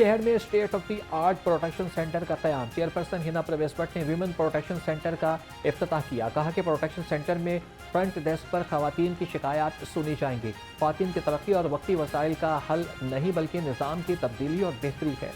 शहर में state of the art protection centre का क़याम। चेयरपर्सन हिना परवेज भट्ट ने विमेन प्रोटेक्शन सेंटर का इफ्तिताह किया। कहा कि प्रोटेक्शन सेंटर में फ्रंट डेस्क पर खवातीन की शिकायत सुनी जाएंगी। खवातीन की तरक्की और वक्ती वसाइल का हल नहीं बल्कि निज़ाम की तब्दीली और बेहतरी है।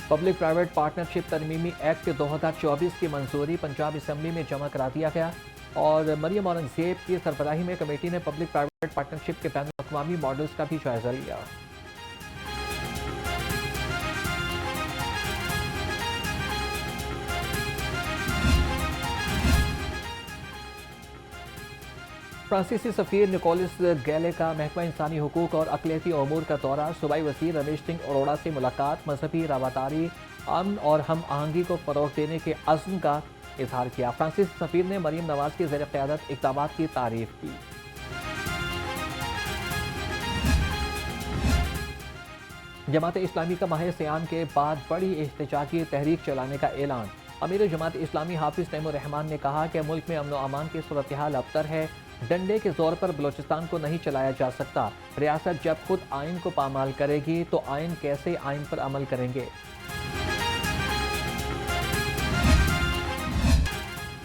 पब्लिक प्राइवेट पार्टनरशिप तरमीमी एक्ट 2024 की मंजूरी पंजाब असम्बली में जमा करा दिया गया और मरियम औरंगजेब की सरबराही में कमेटी ने पब्लिक प्राइवेट पार्टनरशिप के बैन अवी मॉडल्स का भी जायजा लिया। फ्रांसीसी सफीर निकोलस गैले का महकमा इंसानी हुकूक और अक़लियती अमूर का दौरा। सूबाई वज़ीर रमेश सिंह अरोड़ा से मुलाकात। मजहबी रवादारी, अमन और हम आहंगी को फ़रोग़ देने के अज़्म का इजहार किया। फ्रांसीसी सफीर ने मरीम नवाज की ज़ेर क़यादत इक़दामात की तारीफ की। जमात इस्लामी का माह सियाम के बाद बड़ी एहतजाजी तहरीक चलाने का ऐलान। अमीर जमात इस्लामी हाफिज तैमूर रहमान ने कहा कि मुल्क में अमन व अमान की सूरत हाल अबतर है। डंडे के जोर पर बलोचिस्तान को नहीं चलाया जा सकता। रियासत जब खुद आइन को पामाल करेगी तो आइन कैसे आइन पर अमल करेंगे।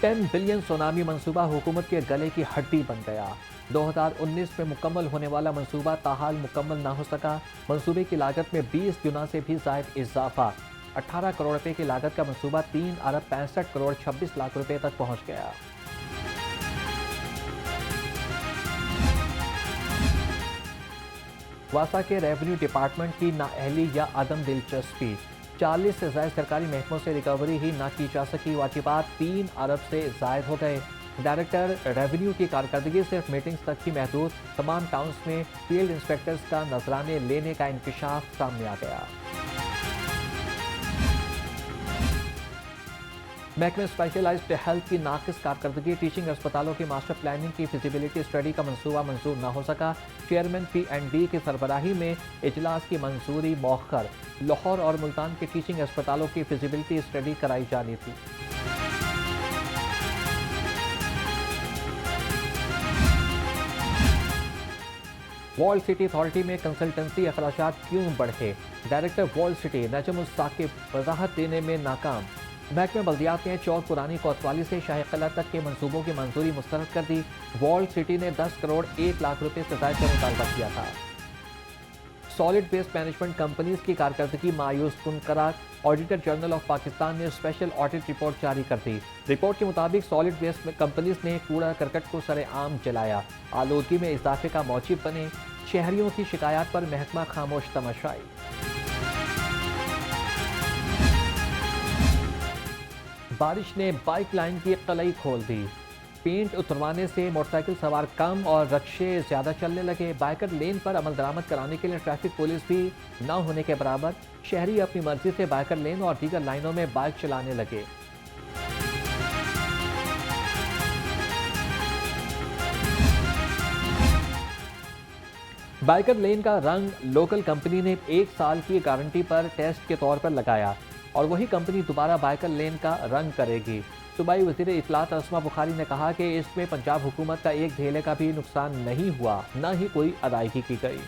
10 बिलियन सुनामी मंसूबा हुकूमत के गले की हड्डी बन गया। 2019 में मुकम्मल होने वाला मंसूबा ताहाल मुकम्मल ना हो सका। मंसूबे की लागत में 20 गुना से भी ज़ायद इजाफा। 18 करोड़ रुपए की लागत का मंसूबा 3 अरब 65 करोड़ 26 लाख रुपए तक पहुंच गया। वासा के रेवेन्यू डिपार्टमेंट की नाअहली या अदम दिलचस्पी। 40 से ज़ायद सरकारी महकमों से रिकवरी ही ना की जा सकी। वाजिबात 3 अरब से ज़ायद हो गए। डायरेक्टर रेवेन्यू की कारकर्दगी सिर्फ मीटिंग्स तक ही महदूद। तमाम टाउन्स में फील्ड इंस्पेक्टर्स का नजराने लेने का इंकशाफ सामने आ गया। महकमे स्पेशलाइज्ड हेल्थ की नाकिस कारकर्दगी। टीचिंग अस्पतालों की मास्टर प्लानिंग की फिजिबिलिटी स्टडी का मंसूबा मंजूर न हो सका। चेयरमैन PND की सरबराही में इजलास की मंजूरी मौखर। लाहौर और मुल्तान के टीचिंग अस्पतालों की फिजिबिलिटी स्टडी कराई जानी थी। वॉल सिटी अथॉरिटी में कंसल्टेंसी अखराजात क्यों बढ़े। डायरेक्टर वॉल सिटी नजम उस साकिब वजाहत देने में नाकाम। महकमे बल्दियात ने चौक पुरानी कोतवाली से शाही किला तक के मंसूबों की मंजूरी मुस्तरद कर दी। वॉल सिटी ने 10 करोड़ 1 लाख रुपए से ज़ायद का मुतालबा किया था। सॉलिड वेस्ट मैनेजमेंट कंपनीज की कारकर्दगी मायूस कुन करार। ऑडिटर जनरल ऑफ पाकिस्तान ने स्पेशल ऑडिट रिपोर्ट जारी कर दी। रिपोर्ट के मुताबिक सॉलिड वेस्ट कंपनीज ने कूड़ा करकट को सरेआम जलाया, आलूदगी में इजाफे का मौजिब बने। शहरियों की शिकायत पर महकमा खामोश तमाशाई। बारिश ने बाइक लाइन की कलई खोल दी। पेंट उतरवाने से मोटरसाइकिल सवार कम और रक्शे ज़्यादा चलने लगे। बाइकर लेन पर अमल दरामद कराने के लिए ट्रैफिक पुलिस भी न होने के बराबर। शहरी अपनी मर्जी से बाइकर लेन और दीगर लाइनों में बाइक चलाने लगे। बाइकर लेन का रंग लोकल कंपनी ने 1 साल की गारंटी पर टेस्ट के तौर पर लगाया और वही कंपनी दोबारा बाइकर लेन का रंग करेगी। सूबाई वज़ीर इत्तलात अस्मा बुखारी ने कहा कि इसमें पंजाब हुकूमत का एक धेले का भी नुकसान नहीं हुआ, न ही कोई अदायगी की गई।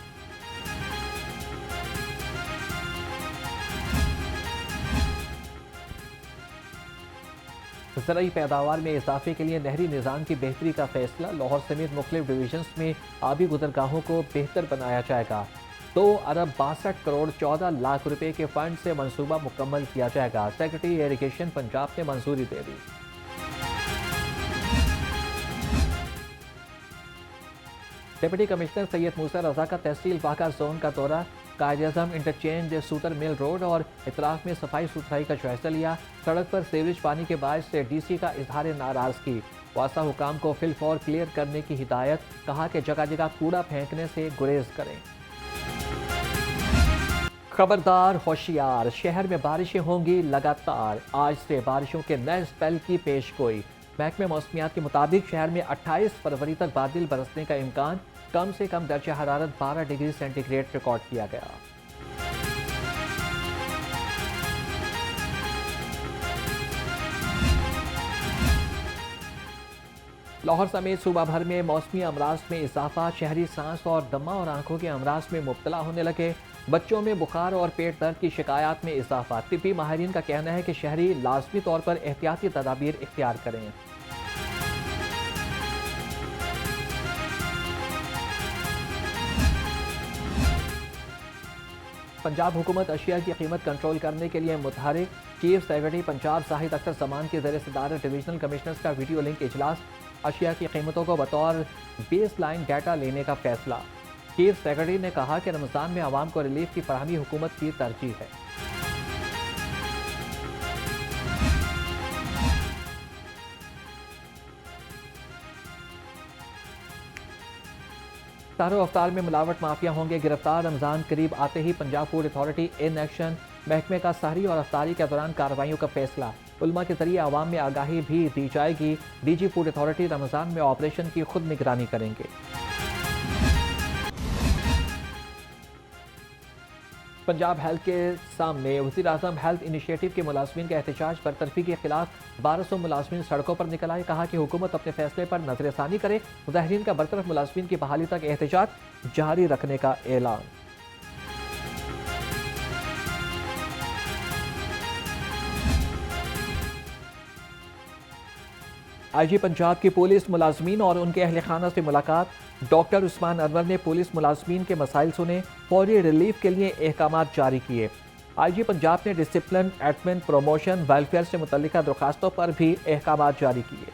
ज़राई पैदावार में इजाफे के लिए नहरी निज़ाम की बेहतरी का फैसला। लाहौर समेत मुख्तलिफ डिवीजन्स में आबी गुज़रगाहों को बेहतर बनाया जाएगा। 2 अरब 62 करोड़ 14 लाख रुपए के फंड से मंसूबा मुकम्मल किया जाएगा। सेक्रेटरी इरिगेशन पंजाब ने मंजूरी दे दी। डिप्टी कमिश्नर सैयद मूसा रजा का तहसील वाक़ा जोन का दौरा। कायद-ए-आज़म इंटरचेंज सूतर मिल रोड और इतराफ में सफाई सुथराई का जायजा लिया। सड़क पर सीवरेज पानी के बायस से DC का इजहार नाराजगी। वासा हुकाम को फिलफौर क्लियर करने की हिदायत। कहा कि जगह जगह कूड़ा फेंकने से गुरेज करें। खबरदार होशियार, शहर में बारिशें होंगी लगातार। आज से बारिशों के नए स्पेल की पेशगोई। महकमे मौसमियात के मुताबिक शहर में 28 फरवरी तक बादल बरसने का इम्कान। कम से कम दर्जा हरारत 12 डिग्री सेंटीग्रेड रिकॉर्ड किया गया। लाहौर समेत सूबा भर में मौसमी अमराज में इजाफा, शहरी सांस और दमा और आंखों के अमराज में मुब्तला होने लगे। बच्चों में बुखार और पेट दर्द की शिकायत में इजाफा। तिब्बी माहिरीन का कहना है कि शहरी लाजमी तौर पर एहतियाती तदाबीर इख्तियार करें। पंजाब हुकूमत अशिया की कीमत कंट्रोल करने के लिए मुतहरिक। चीफ सेक्रेटरी पंजाब जाहिद अख्तर जमान के ज़रिए सदारत डिविजनल कमिश्नर्स का वीडियो लिंक इजलास। अशिया की कीमतों को बतौर बेस लाइन डाटा लेने का फैसला। चीफ सेक्रेटरी ने कहा कि रमज़ान में आवाम को रिलीफ की फराहमी हुकूमत की तरजीह है। तारो अवतार में मिलावट माफिया होंगे गिरफ्तार। रमजान करीब आते ही Punjab food authority in action. महकमे का सहरी और अफ्तारी के दौरान कार्रवाइयों का फैसला। उलमा के जरिए आवाम में आगाही भी दी जाएगी। डीजी फूड अथॉरिटी रमजान में ऑपरेशन की खुद निगरानी करेंगे। पंजाब हेल्थ के सामने वज़ीर आज़म हेल्थ इनिशिएटिव के मुलाजमीन के एहतजाज बरतरफी के खिलाफ 1200 मुलाजमीन सड़कों पर निकल आए। कहा कि हुकूमत अपने फैसले पर नजरसानी करे। मुजाहिरीन का बरतरफ मुलाजमीन की बहाली तक एहतजाज जारी रखने का ऐलान। आईजी पंजाब की पुलिस मुलाजमीन और उनके अहल खाना से मुलाकात। डॉक्टर उस्मान अनवर ने पुलिस मुलाजमीन के मसाइल सुने, फौरी रिलीफ के लिए अहकाम जारी किए। आईजी पंजाब ने डिसिप्लिन, एडमिन, प्रमोशन, वेलफेयर से मुतल्लिका दरखास्तों पर भी अहकाम जारी किए।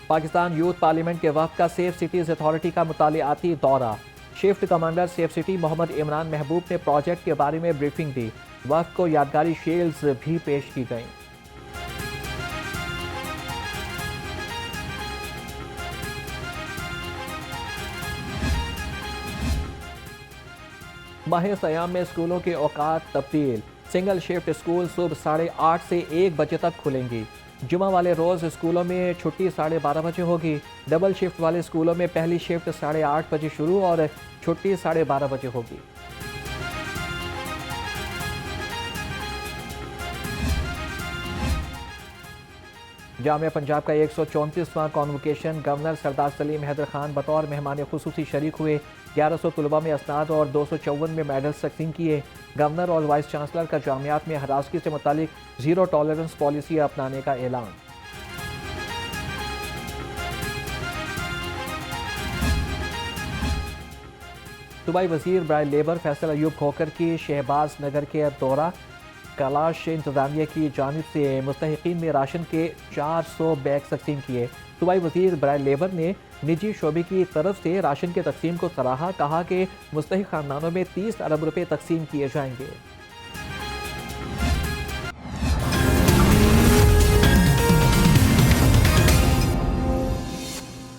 पाकिस्तान यूथ पार्लियामेंट के वफ्द का सेफ सिटीज अथॉरिटी का मुतालियाती दौरा। Shift commander safe city Mohammad Imran Mehboob ने प्रोजेक्ट के बारे में ब्रीफिंग दी। वफ्द को यादगारी शील्ड्स भी पेश की गईं। माह सयाम में स्कूलों के औकात तब्दील। सिंगल शिफ्ट स्कूल सुबह 8:30 से 1 बजे तक खुलेंगी। जुमा वाले रोज़ स्कूलों में छुट्टी 12:30 बजे होगी। डबल शिफ्ट वाले स्कूलों में पहली शिफ्ट 8:30 बजे शुरू और छुट्टी 12:30 बजे होगी। जामिया पंजाब का 134वां कॉन्वोकेशन। गवर्नर सरदार सलीम हैदर खान बतौर मेहमान खुसूसी शरीक हुए। 1100 तलबा में असनाद और 254 में मेडल्स तकसीम किए। गवर्नर और वाइस चांसलर का जामियात में हरासगी से मुतालिक जीरो टॉलरेंस पॉलिसी अपनाने का ऐलान। सूबाई वजीर बराए लेबर फैसल अयूब खोकर की शहबाज नगर के दौरा। कैलाश इंतजामिया की जानिब से मुस्तहिकीन में राशन के 400 बैग तकसीम किए। सूबाई वजीर बराए लेबर ने निजी शोबे की तरफ से राशन के तकसीम को सराहा। कहा कि मुस्तहिक खानदानों में 30 अरब रुपए तकसीम किए जाएंगे।